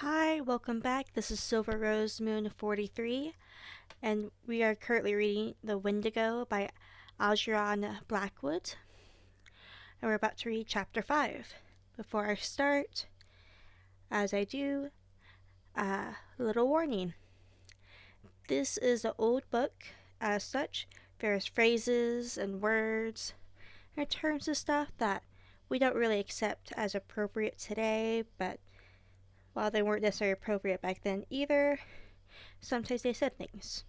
Hi, welcome back. This is Silver Rose Moon 43, and we are currently reading The Wendigo by Algernon Blackwood, and we're about to read Chapter 5. Before I start, as I do, a little warning. This is an old book. As such, there's phrases and words and terms and stuff that we don't really accept as appropriate today, but while they weren't necessarily appropriate back then either, sometimes they said things.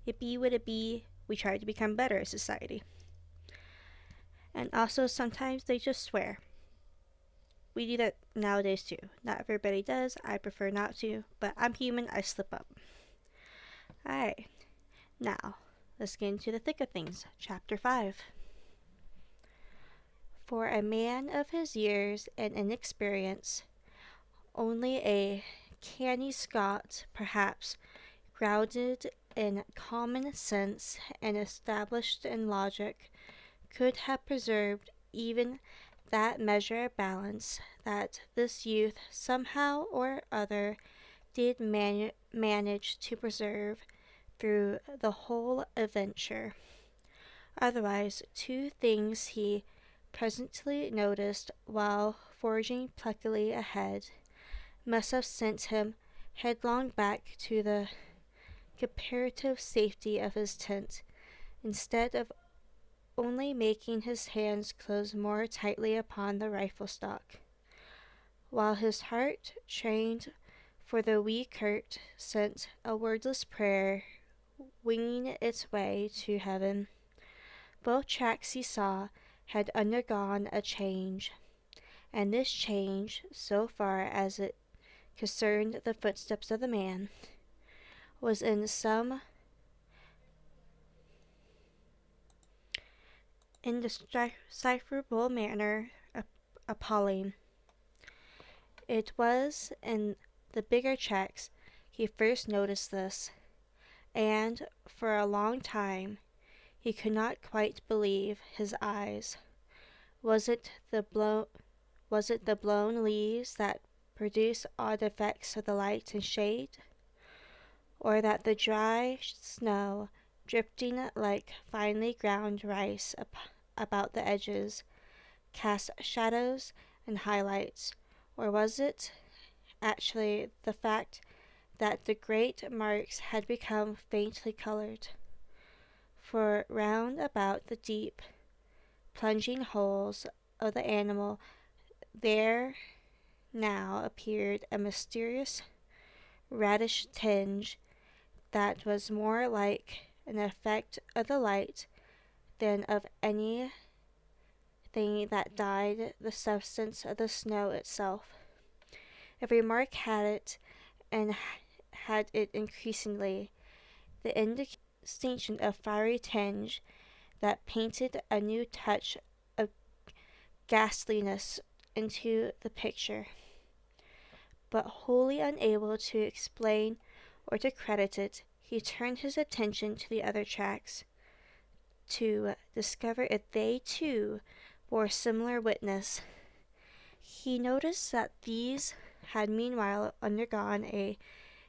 It be what it be, we try to become better as society. And also sometimes they just swear. We do that nowadays too. Not everybody does, I prefer not to, but I'm human, I slip up. Alright, now let's get into the thick of things. Chapter 5. For a man of his years and inexperience, only a canny Scot, perhaps, grounded in common sense and established in logic, could have preserved even that measure of balance that this youth somehow or other did manage to preserve through the whole adventure. Otherwise, two things he presently noticed while forging pluckily ahead must have sent him headlong back to the comparative safety of his tent, instead of only making his hands close more tightly upon the rifle stock, while his heart, trained for the wee Kurt, sent a wordless prayer winging its way to heaven. Both tracks he saw had undergone a change, and this change, so far as it concerned the footsteps of the man, was in some indecipherable manner appalling. It was in the bigger tracks he first noticed this, and for a long time he could not quite believe his eyes. Was it the blown leaves that produced odd effects of the light and shade, or that the dry snow, drifting like finely ground rice about the edges, cast shadows and highlights, or was it actually the fact that the great marks had become faintly colored? For round about the deep, plunging holes of the animal there now appeared a mysterious reddish tinge that was more like an effect of the light than of anything that dyed the substance of the snow itself. Every mark had it, and had it increasingly, the indistinction of fiery tinge that painted a new touch of ghastliness into the picture. But wholly unable to explain or to credit it, he turned his attention to the other tracks, to discover if they too bore similar witness. He noticed that these had meanwhile undergone a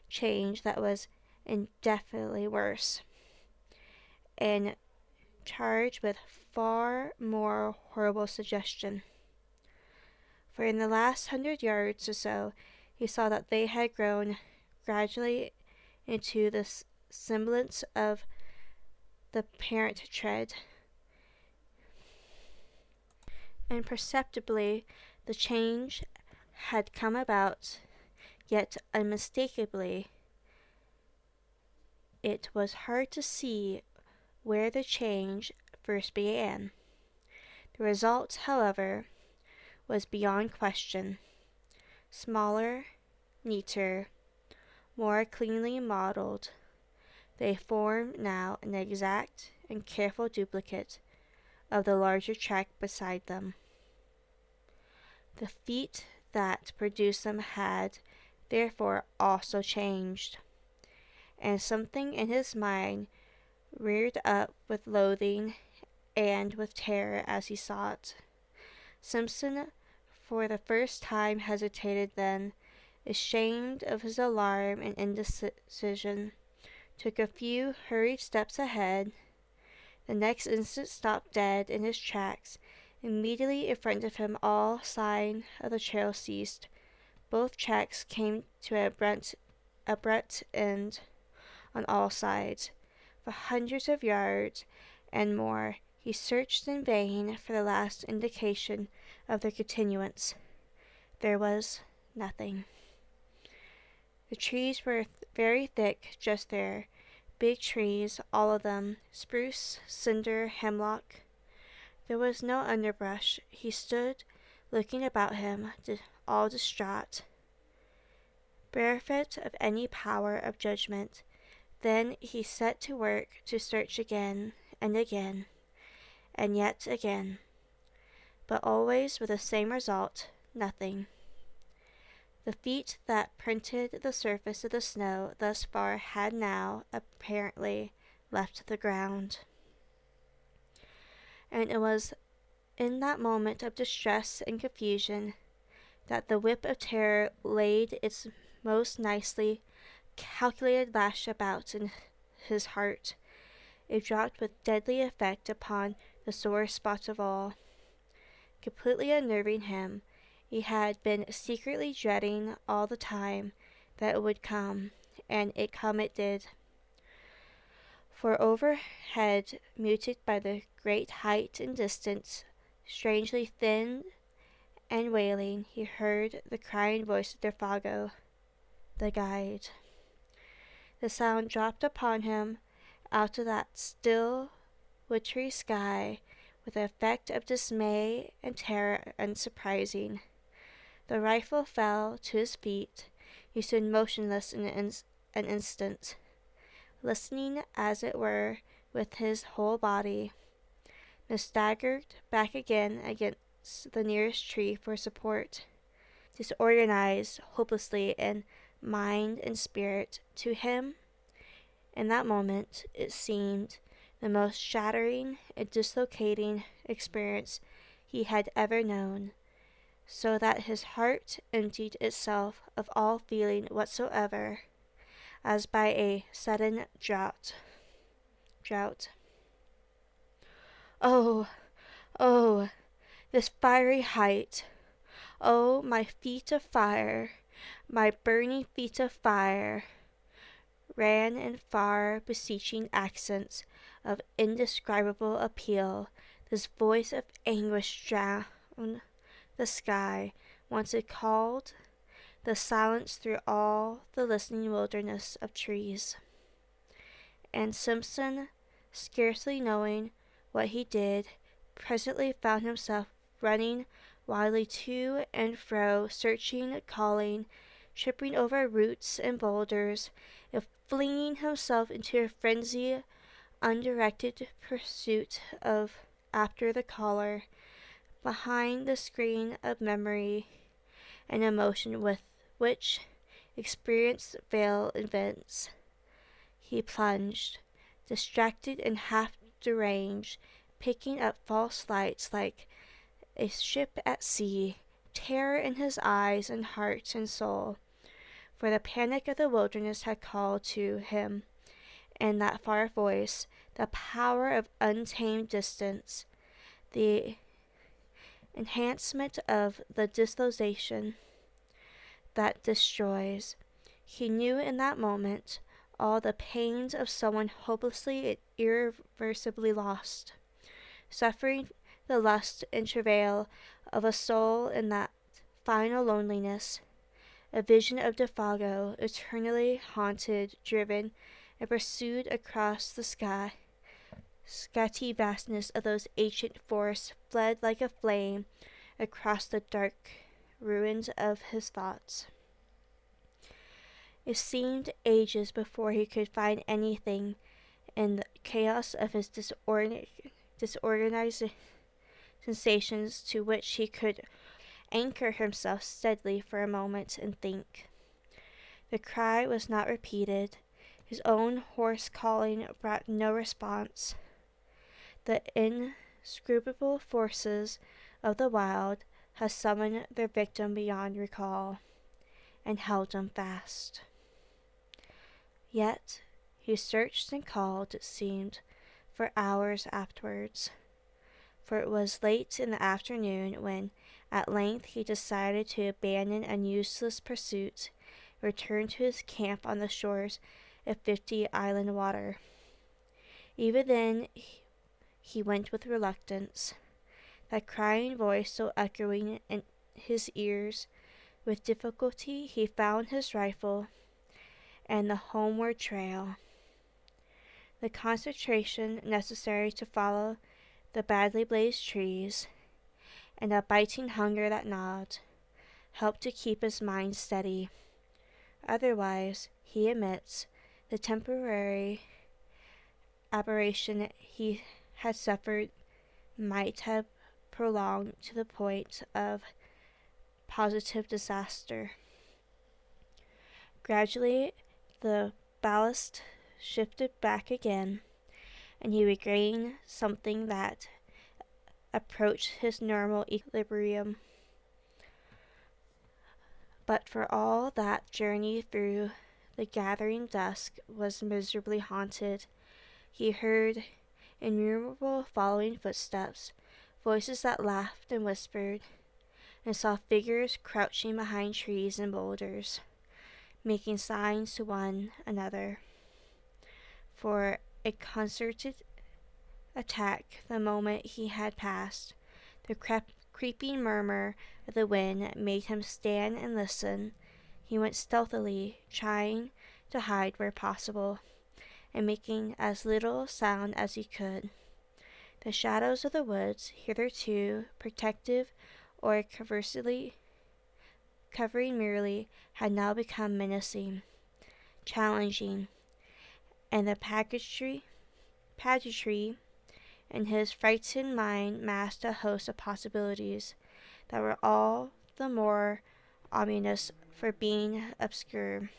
change that was indefinitely worse, and charged with far more horrible suggestion. For in the last 100 yards or so he saw that they had grown gradually into the semblance of the parent tread. Imperceptibly the change had come about, yet unmistakably it was hard to see where the change first began. The result, however, was beyond question. Smaller, neater, more cleanly modelled, they formed now an exact and careful duplicate of the larger track beside them. The feet that produced them had, therefore, also changed, and something in his mind reared up with loathing and with terror as he saw it. Simpson for the first time hesitated then, ashamed of his alarm and indecision, took a few hurried steps ahead. The next instant stopped dead in his tracks. Immediately in front of him all sign of the trail ceased. Both tracks came to an abrupt end on all sides. For hundreds of yards and more he searched in vain for the last indication of their continuance. There was nothing. The trees were very thick just there. Big trees, all of them, spruce, cinder, hemlock. There was no underbrush. He stood looking about him, all distraught, bereft of any power of judgment. Then he set to work to search again and again, and yet again, but always with the same result, nothing. The feet that printed the surface of the snow thus far had now, apparently, left the ground. And it was in that moment of distress and confusion that the whip of terror laid its most nicely calculated lash about in his heart. It dropped with deadly effect upon the sore spot of all, completely unnerving him. He had been secretly dreading all the time that it would come, and it come it did. For overhead, muted by the great height and distance, strangely thin and wailing, he heard the crying voice of Defago, the guide. The sound dropped upon him out of that still, wintry sky with an effect of dismay and terror unsurprising. The rifle fell to his feet. He stood motionless in an instant, listening as it were with his whole body, then staggered back again against the nearest tree for support, disorganized hopelessly in mind and spirit. To him, in that moment, it seemed the most shattering and dislocating experience he had ever known, so that his heart emptied itself of all feeling whatsoever, as by a sudden draught. Oh, oh, this fiery height! Oh, my feet of fire, my burning feet of fire! Ran in far beseeching accents of indescribable appeal this voice of anguish drowned the sky, once it called the silence through all the listening wilderness of trees. And Simpson, scarcely knowing what he did, presently found himself running wildly to and fro, searching, calling, tripping over roots and boulders, and flinging himself into a frenzy, undirected pursuit after the caller, behind the screen of memory and emotion with which experience veil invents. He plunged, distracted and half deranged, picking up false lights like a ship at sea, terror in his eyes and heart and soul, for the panic of the wilderness had called to him, and that far voice, the power of untamed distance, the enhancement of the dislocation that destroys. He knew in that moment all the pains of someone hopelessly and irreversibly lost, suffering the lust and travail of a soul in that final loneliness, a vision of Defago, eternally haunted, driven, and pursued across the skyty vastness of those ancient forests, fled like a flame across the dark ruins of his thoughts. It seemed ages before he could find anything in the chaos of his disorganized sensations to which he could anchor himself steadily for a moment and think. The cry was not repeated. His own hoarse calling brought no response. The inscrutable forces of the wild had summoned their victim beyond recall. and held him fast. Yet he searched and called, it seemed, for hours afterwards, for it was late in the afternoon when at length he decided to abandon a useless pursuit and return to his camp on the shores of 50 Island Water. Even then he went with reluctance, that crying voice so echoing in his ears. With difficulty he found his rifle and the homeward trail. The concentration necessary to follow the badly blazed trees, and a biting hunger that gnawed, helped to keep his mind steady. Otherwise, he admits, the temporary aberration he had suffered might have prolonged to the point of positive disaster. Gradually, the ballast shifted back again, and he regained something that approached his normal equilibrium. But for all that journey through the gathering dusk was miserably haunted. He heard innumerable following footsteps, voices that laughed and whispered, and saw figures crouching behind trees and boulders, making signs to one another for a concerted attack. The moment he had passed, the creeping murmur of the wind made him stand and listen. He went stealthily, trying to hide where possible, and making as little sound as he could. The shadows of the woods, hitherto protective or covering merely, had now become menacing, challenging, and the pageantry in his frightened mind masked a host of possibilities that were all the more ominous for being obscure.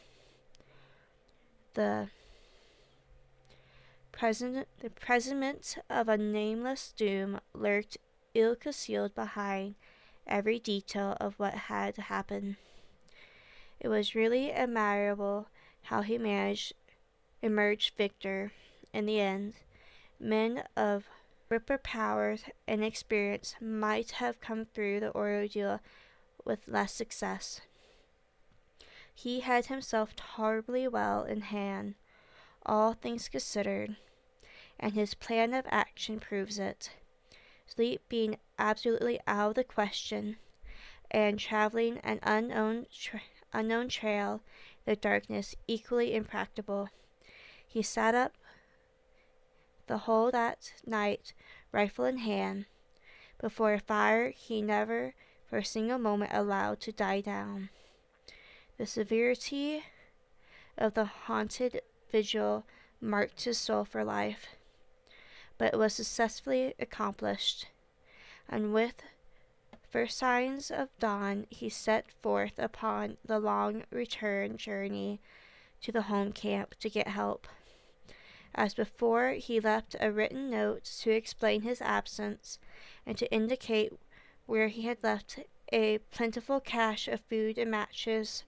The presentiment of a nameless doom lurked ill-concealed behind every detail of what had happened. It was really admirable how he emerged victor in the end. Men of gripper powers and experience might have come through the ordeal with less success. He had himself tolerably well in hand, all things considered, and his plan of action proves it. Sleep being absolutely out of the question, and traveling an unknown trail in the darkness equally impracticable, he sat up the whole that night, rifle in hand, before a fire he never for a single moment allowed to die down. The severity of the haunted vigil marked his soul for life, but it was successfully accomplished, and with first signs of dawn he set forth upon the long return journey to the home camp to get help. As before, he left a written note to explain his absence and to indicate where he had left a plentiful cache of food and matches,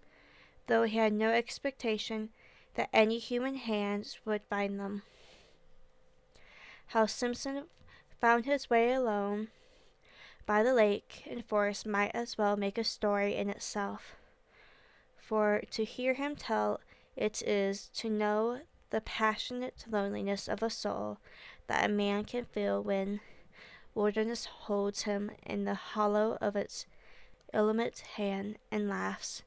though he had no expectation that any human hands would find them. How Simpson found his way alone by the lake and forest might as well make a story in itself, for to hear him tell it is to know the passionate loneliness of a soul that a man can feel when wilderness holds him in the hollow of its illimate hand and laughs.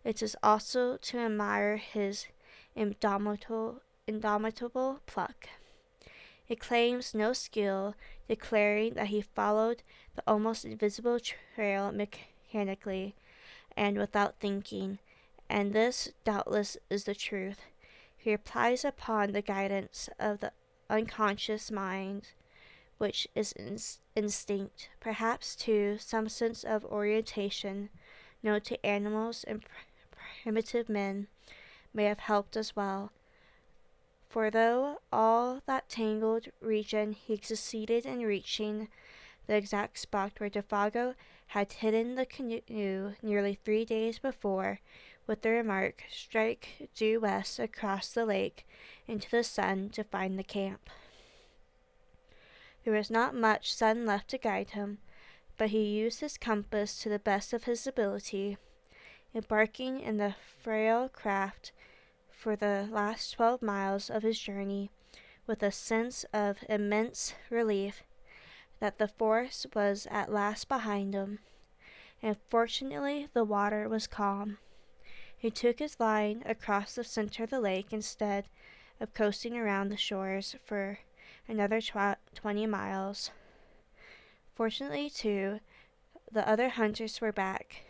It is also to admire his indomitable pluck. It claims no skill, declaring that he followed the almost invisible trail mechanically and without thinking, and this doubtless is the truth. He relies upon the guidance of the unconscious mind, which is instinct, perhaps too some sense of orientation known to animals and primitive men may have helped as well. For though all that tangled region he succeeded in reaching the exact spot where Defago had hidden the canoe nearly 3 days before with the remark, "Strike due west across the lake into the sun to find the camp." There was not much sun left to guide him, but he used his compass to the best of his ability, embarking in the frail craft for the last 12 miles of his journey with a sense of immense relief that the forest was at last behind him, and fortunately the water was calm. He took his line across the center of the lake instead of coasting around the shores for another 20 miles. Fortunately, too, the other hunters were back.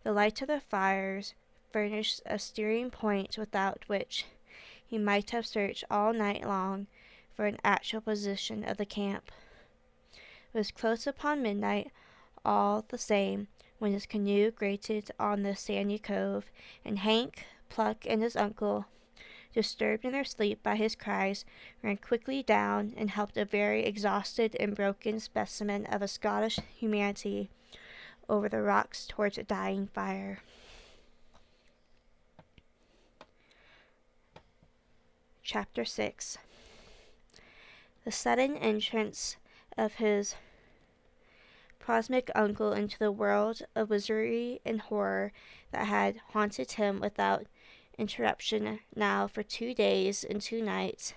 The light of the fires furnished a steering point without which he might have searched all night long for an actual position of the camp. It was close upon midnight, all the same, when his canoe grated on the sandy cove, and Hank, Pluck, and his uncle, disturbed in their sleep by his cries, ran quickly down and helped a very exhausted and broken specimen of a Scottish humanity over the rocks towards a dying fire. Chapter 6. The sudden entrance of his prosmic uncle into the world of wizardry and horror that had haunted him without interruption now for 2 days and 2 nights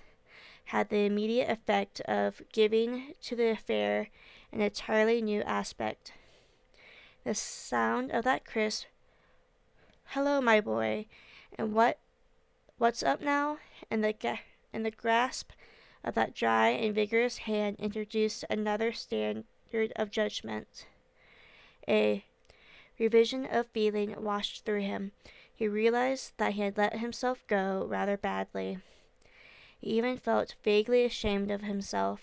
had the immediate effect of giving to the affair an entirely new aspect. The sound of that crisp "Hello, my boy," and "What's up now?" and the grasp of that dry and vigorous hand introduced another standard of judgment. A revision of feeling washed through him. He realized that he had let himself go rather badly. He even felt vaguely ashamed of himself.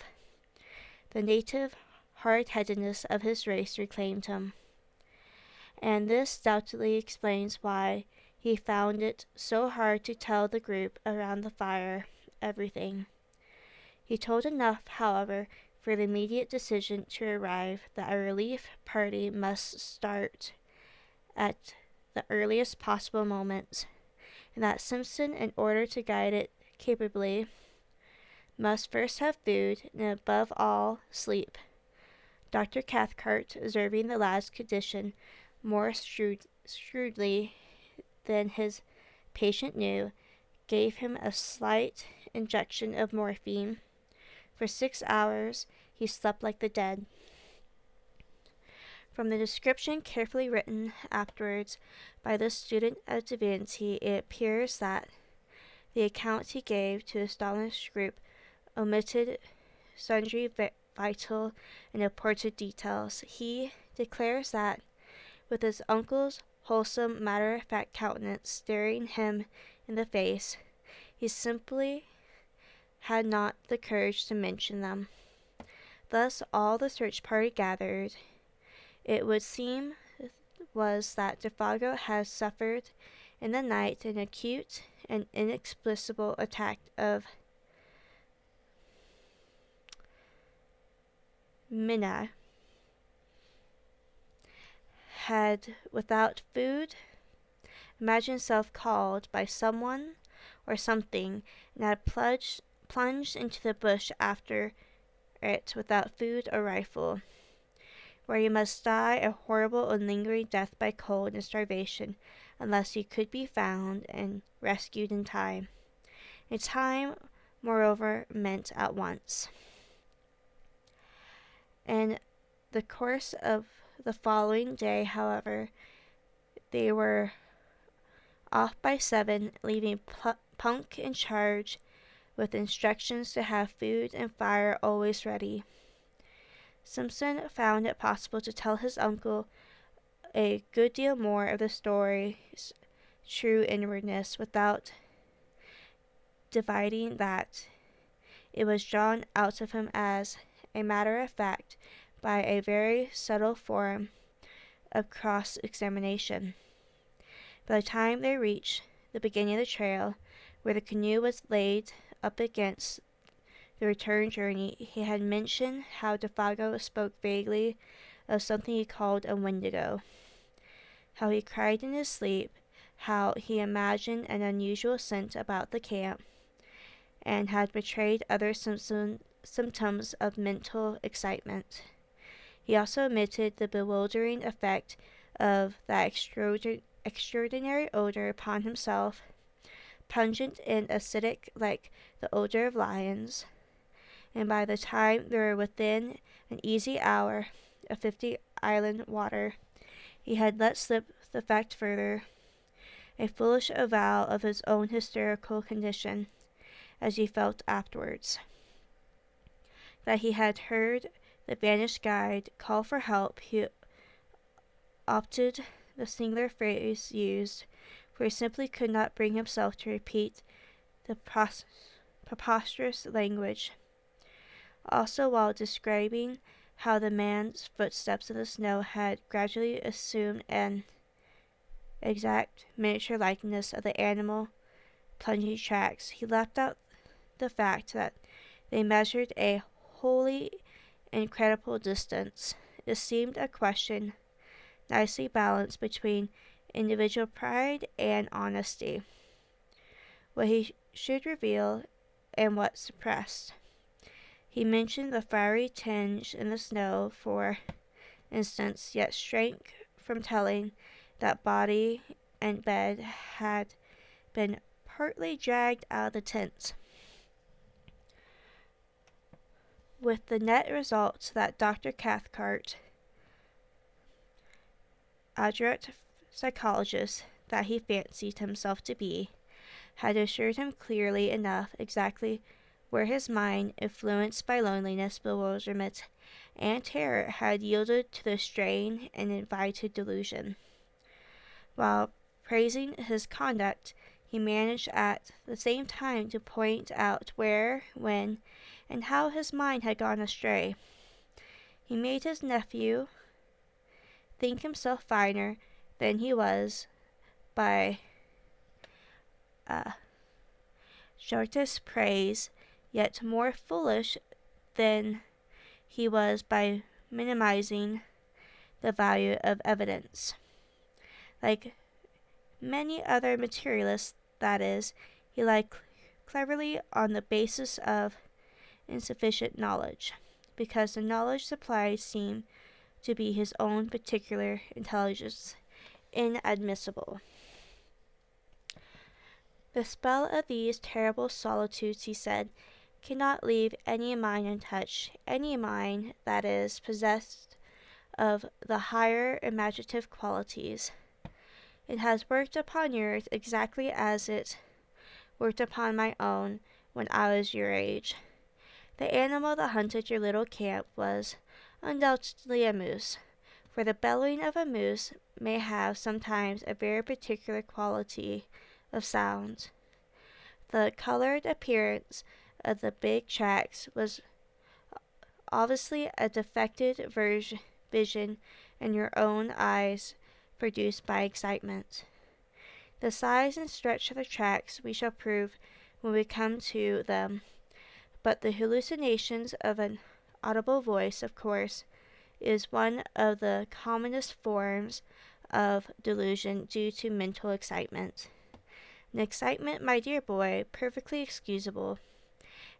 The native hard-headedness of his race reclaimed him, and this doubtlessly explains why he found it so hard to tell the group around the fire everything. He told enough, however, for the immediate decision to arrive that a relief party must start at the earliest possible moment, and that Simpson, in order to guide it capably, must first have food, and above all, sleep. Dr. Cathcart, observing the lad's condition more shrewdly than his patient knew, gave him a slight injection of morphine. For 6 hours he slept like the dead. From the description carefully written afterwards by the student of divinity, it appears that the account he gave to the astonished group omitted sundry vital and important details. He declares that, with his uncle's wholesome, matter-of-fact countenance staring him in the face, he simply had not the courage to mention them. Thus all the search party gathered, it would seem, was that Defago had suffered in the night an acute and inexplicable attack of mina, had, without food, imagined himself called by someone or something, and had plunged into the bush after it without food or rifle, where he must die a horrible and lingering death by cold and starvation unless he could be found and rescued in time. And time, moreover, meant at once. In the course of the following day, however, they were off by 7, leaving Punk in charge with instructions to have food and fire always ready. Simpson found it possible to tell his uncle a good deal more of the story's true inwardness without dividing that. It was drawn out of him as a matter of fact by a very subtle form of cross-examination. By the time they reached the beginning of the trail, where the canoe was laid up against the return journey, he had mentioned how Defago spoke vaguely of something he called a Wendigo, how he cried in his sleep, how he imagined an unusual scent about the camp, and had betrayed other symptoms of mental excitement. He also admitted the bewildering effect of that extraordinary odor upon himself, pungent and acidic like the odor of lions, and by the time they were within an easy hour of 50 Island water, he had let slip the fact further, a foolish avowal of his own hysterical condition, as he felt afterwards, that he had heard the vanished guide call for help. He opted the singular phrase used, for he simply could not bring himself to repeat the preposterous language. Also, while describing how the man's footsteps in the snow had gradually assumed an exact miniature likeness of the animal plunging tracks, he left out the fact that they measured a wholly incredible distance. It seemed a question nicely balanced between individual pride and honesty, what he should reveal and what suppress. He mentioned the fiery tinge in the snow, for instance, yet shrank from telling that body and bed had been partly dragged out of the tent, with the net result that Dr. Cathcart, adroit psychologist that he fancied himself to be, had assured him clearly enough exactly where his mind, influenced by loneliness, bewilderment, and terror, had yielded to the strain and invited delusion. While praising his conduct, he managed at the same time to point out where, when, and how his mind had gone astray. He made his nephew think himself finer than he was by shortest praise, yet more foolish than he was by minimizing the value of evidence. Like many other materialists, that is, he lied cleverly on the basis of insufficient knowledge, because the knowledge supplied seemed to be his own particular intelligence inadmissible. The spell of these terrible solitudes, he said, cannot leave any mind untouched, any mind, that is, possessed of the higher imaginative qualities. It has worked upon yours exactly as it worked upon my own when I was your age. The animal that hunted your little camp was undoubtedly a moose, for the bellowing of a moose may have sometimes a very particular quality of sound. The colored appearance of the big tracks was obviously a defective vision in your own eyes produced by excitement. The size and stretch of the tracks we shall prove when we come to them, but the hallucinations of an audible voice, of course, is one of the commonest forms of delusion due to mental excitement. An excitement, my dear boy, perfectly excusable,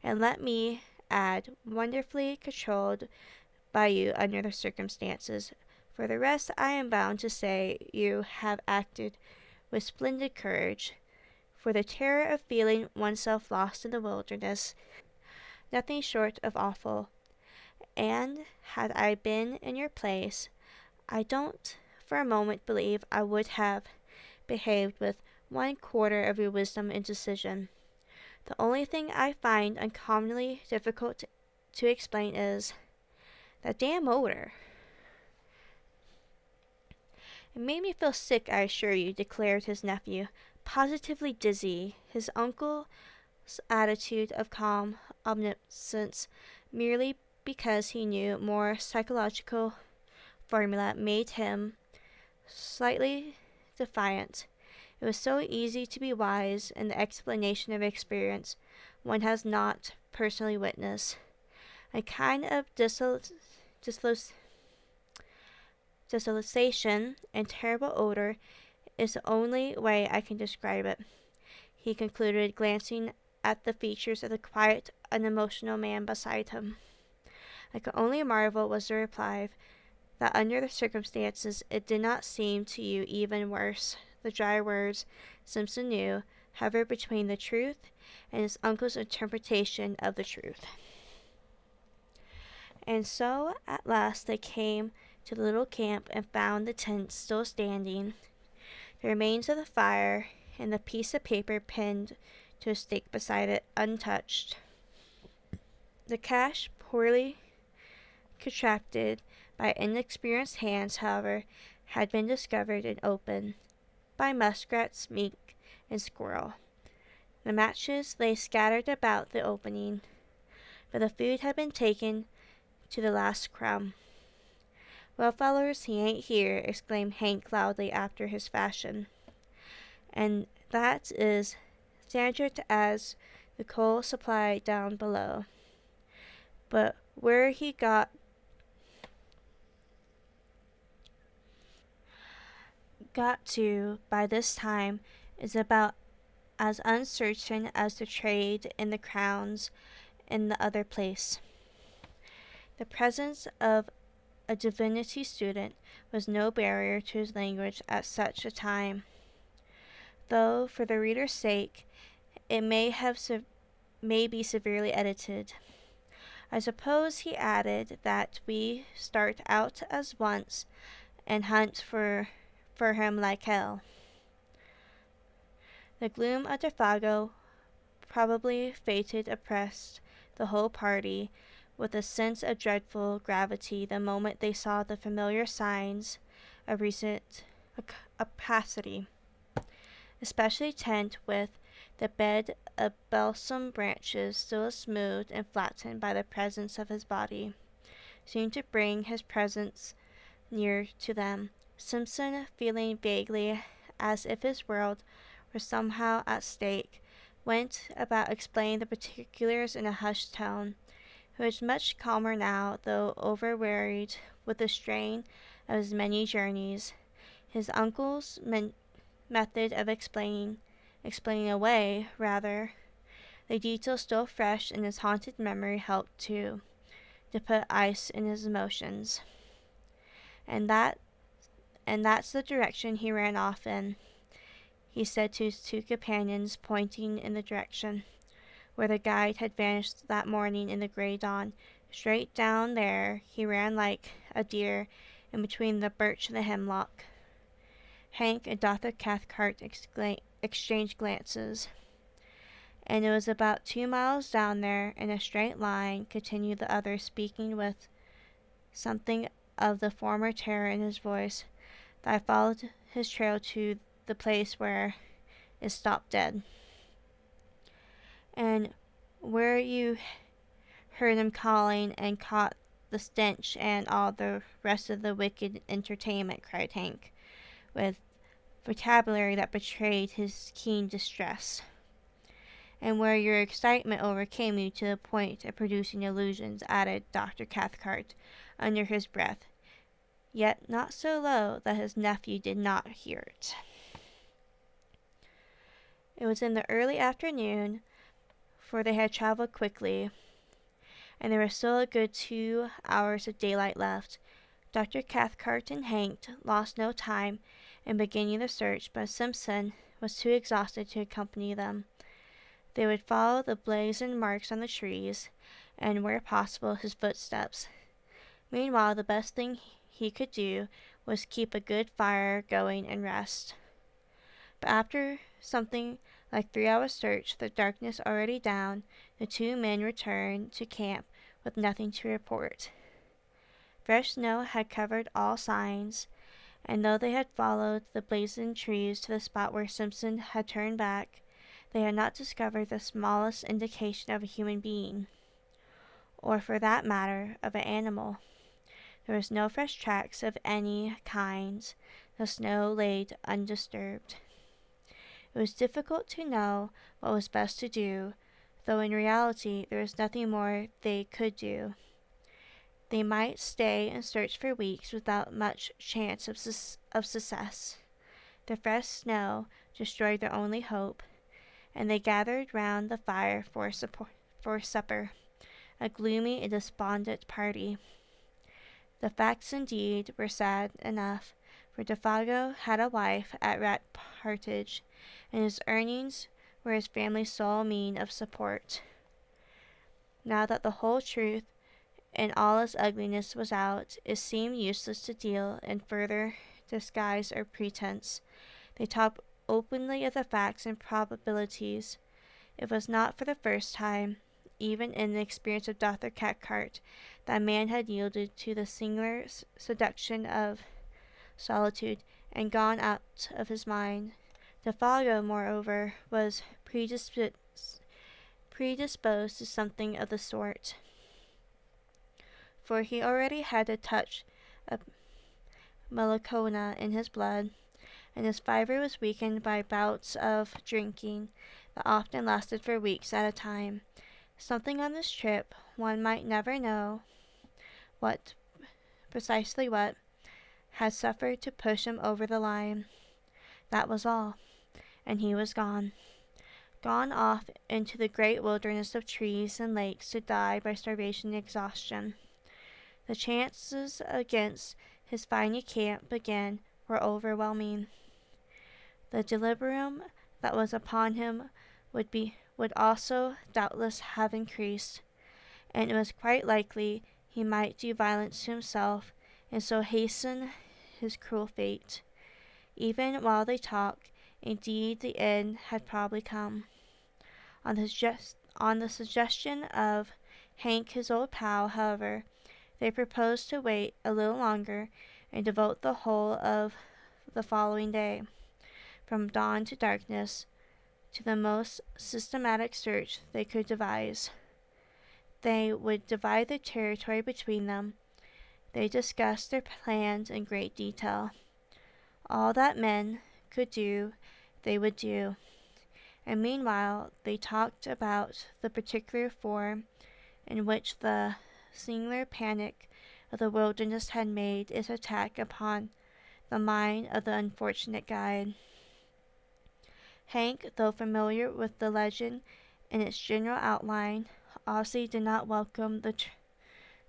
and let me add, wonderfully controlled by you under the circumstances. For the rest, I am bound to say you have acted with splendid courage, for the terror of feeling oneself lost in the wilderness, nothing short of awful, and had I been in your place, I don't for a moment believe I would have behaved with 1/4 of your wisdom and decision. The only thing I find uncommonly difficult to explain is that damn odor. It made me feel sick, I assure you, declared his nephew, positively dizzy. His uncle's attitude of calm omniscience, merely because he knew more psychological formula, made him slightly defiant. It was so easy to be wise in the explanation of experience one has not personally witnessed. A kind of Desolation and terrible odor is the only way I can describe it, he concluded, glancing at the features of the quiet, unemotional man beside him. I could only marvel, was the reply, that under the circumstances it did not seem to you even worse. The dry words, Simpson knew, hovered between the truth and his uncle's interpretation of the truth. And so at last they came to the little camp and found the tent still standing, the remains of the fire, and the piece of paper pinned to a stake beside it untouched. The cache, poorly contracted by inexperienced hands, however, had been discovered and opened by muskrats, mink, and squirrel. The matches lay scattered about the opening, but the food had been taken to the last crumb. "Well, fellers, he ain't here," exclaimed Hank loudly after his fashion. "And that is standard as the coal supply down below. But where he got to by this time is about as uncertain as the trade in the crowns in the other place." The presence of a divinity student was no barrier to his language at such a time, though for the reader's sake it may be severely edited. "I suppose," he added, "that we start out as once and hunt for him like hell." The gloom of Defago probably fated oppressed the whole party with a sense of dreadful gravity the moment they saw the familiar signs of recent opacity, especially tent with the bed of balsam branches still smoothed and flattened by the presence of his body, seemed to bring his presence near to them. Simpson, feeling vaguely as if his world were somehow at stake, went about explaining the particulars in a hushed tone. He was much calmer now, though overwearied with the strain of his many journeys. His uncle's method of explaining away, rather, the details still fresh in his haunted memory helped to put ice in his emotions. "And that's the direction he ran off in," he said to his two companions, pointing in the direction where the guide had vanished that morning in the grey dawn. "Straight down there he ran like a deer in between the birch and the hemlock." Hank and Dr. Cathcart exchanged glances. "And it was about 2 miles down there, in a straight line," continued the other, speaking with something of the former terror in his voice, "that I followed his trail to the place where it stopped dead." "And where you heard him calling and caught the stench and all the rest of the wicked entertainment," cried Hank, with vocabulary that betrayed his keen distress. "And where your excitement overcame you to the point of producing illusions," added Dr. Cathcart under his breath, yet not so low that his nephew did not hear it. It was in the early afternoon, for they had travelled quickly, and there was still a good 2 hours of daylight left. Dr. Cathcart and Hank lost no time in beginning the search, but Simpson was too exhausted to accompany them. They would follow the blazoned marks on the trees, and, where possible, his footsteps. Meanwhile, the best thing he could do was keep a good fire going and rest. But after something like 3 hours' search, the darkness already down, the two men returned to camp with nothing to report. Fresh snow had covered all signs, and though they had followed the blazing trees to the spot where Simpson had turned back, they had not discovered the smallest indication of a human being, or, for that matter, of an animal. There was no fresh tracks of any kind. The snow lay undisturbed. It was difficult to know what was best to do, though in reality there was nothing more they could do. They might stay and search for weeks without much chance of success. The fresh snow destroyed their only hope, and they gathered round the fire for supper, a gloomy and despondent party. The facts indeed were sad enough, for Defago had a wife at Rat Partridge, and his earnings were his family's sole mean of support. Now that the whole truth in all its ugliness was out, it seemed useless to deal in further disguise or pretense. They talked openly of the facts and probabilities. It was not for the first time, even in the experience of Dr. Cathcart, that man had yielded to the singular seduction of solitude and gone out of his mind. Defago, moreover, was predisposed to something of the sort, for he already had a touch of melancholia in his blood, and his fibre was weakened by bouts of drinking that often lasted for weeks at a time. Something on this trip, one might never know precisely what, had suffered to push him over the line. That was all, and he was gone. Gone off into the great wilderness of trees and lakes to die by starvation and exhaustion. The chances against his finding camp again were overwhelming. The delirium that was upon him would also doubtless have increased, and it was quite likely he might do violence to himself and so hasten his cruel fate. Even while they talked, indeed the end had probably come. On the suggestion of Hank, his old pal, however, they proposed to wait a little longer and devote the whole of the following day, from dawn to darkness, to the most systematic search they could devise. They would divide the territory between them. They discussed their plans in great detail. All that men could do, they would do, and meanwhile they talked about the particular form in which the singular panic of the wilderness had made its attack upon the mind of the unfortunate guide. Hank, though familiar with the legend in its general outline, obviously did not welcome the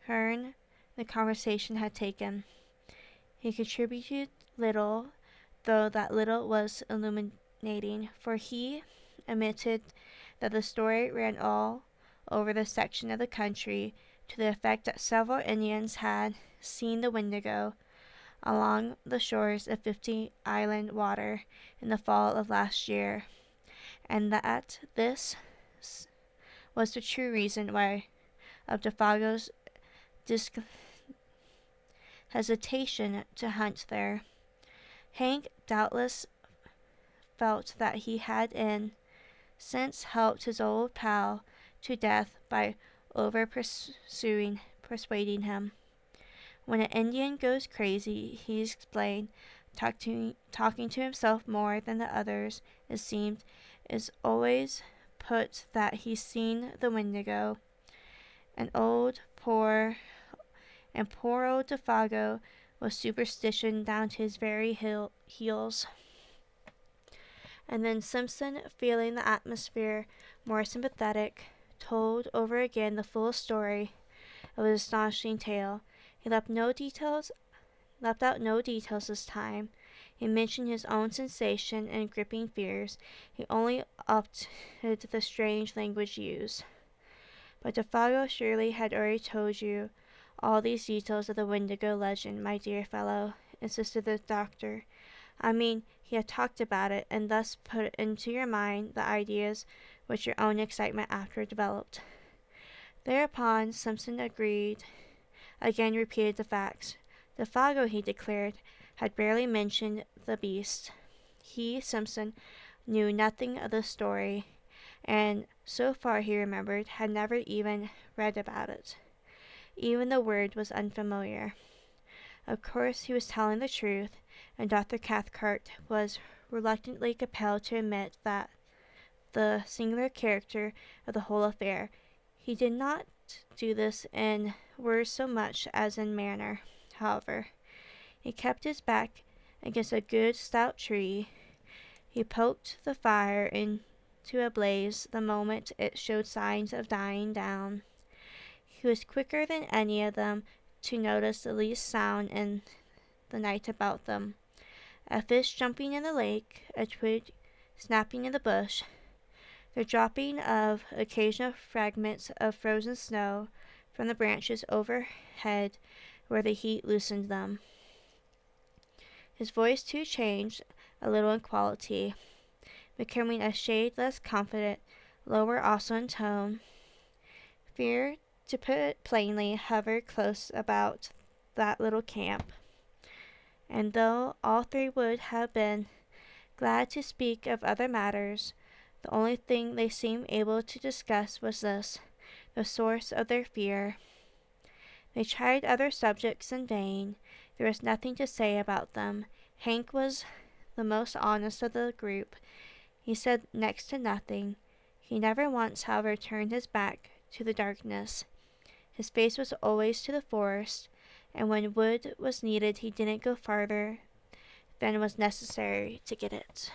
turn the conversation had taken. He contributed little, though that little was illuminating, for he admitted that the story ran all over the section of the country to the effect that several Indians had seen the Wendigo along the shores of 50 Island Water in the fall of last year, and that this was the true reason why of Defago's hesitation to hunt there. Hank doubtless felt that he had in since helped his old pal to death by persuading him. When an Indian goes crazy, he explained, talking to himself more than the others, it seemed, is always put that he's seen the Wendigo. And poor old Defago was superstition down to his very heels. And then Simpson, feeling the atmosphere more sympathetic, told over again the full story of his astonishing tale. He left out no details this time. He mentioned his own sensation and gripping fears. He only opted the strange language used. But Defago surely had already told you all these details of the Wendigo legend, my dear fellow, insisted the doctor. I mean, he had talked about it, and thus put into your mind the ideas which your own excitement after developed. Thereupon Simpson again repeated the facts. Defago, he declared, had barely mentioned the beast. He, Simpson, knew nothing of the story, and, so far he remembered, had never even read about it. Even the word was unfamiliar. Of course he was telling the truth, and Dr. Cathcart was reluctantly compelled to admit that the singular character of the whole affair. He did not do this in words so much as in manner, however. He kept his back against a good stout tree. He poked the fire into a blaze the moment it showed signs of dying down. He was quicker than any of them to notice the least sound in the night about them. A fish jumping in the lake, a twig snapping in the bush, the dropping of occasional fragments of frozen snow from the branches overhead where the heat loosened them. His voice too changed a little in quality, becoming a shade less confident, lower also in tone. Fear, to put it plainly, hovered close about that little camp, and though all three would have been glad to speak of other matters, the only thing they seemed able to discuss was this, the source of their fear. They tried other subjects in vain. There was nothing to say about them. Hank was the most honest of the group. He said next to nothing. He never once, however, turned his back to the darkness. His face was always to the forest, and when wood was needed he didn't go farther than was necessary to get it.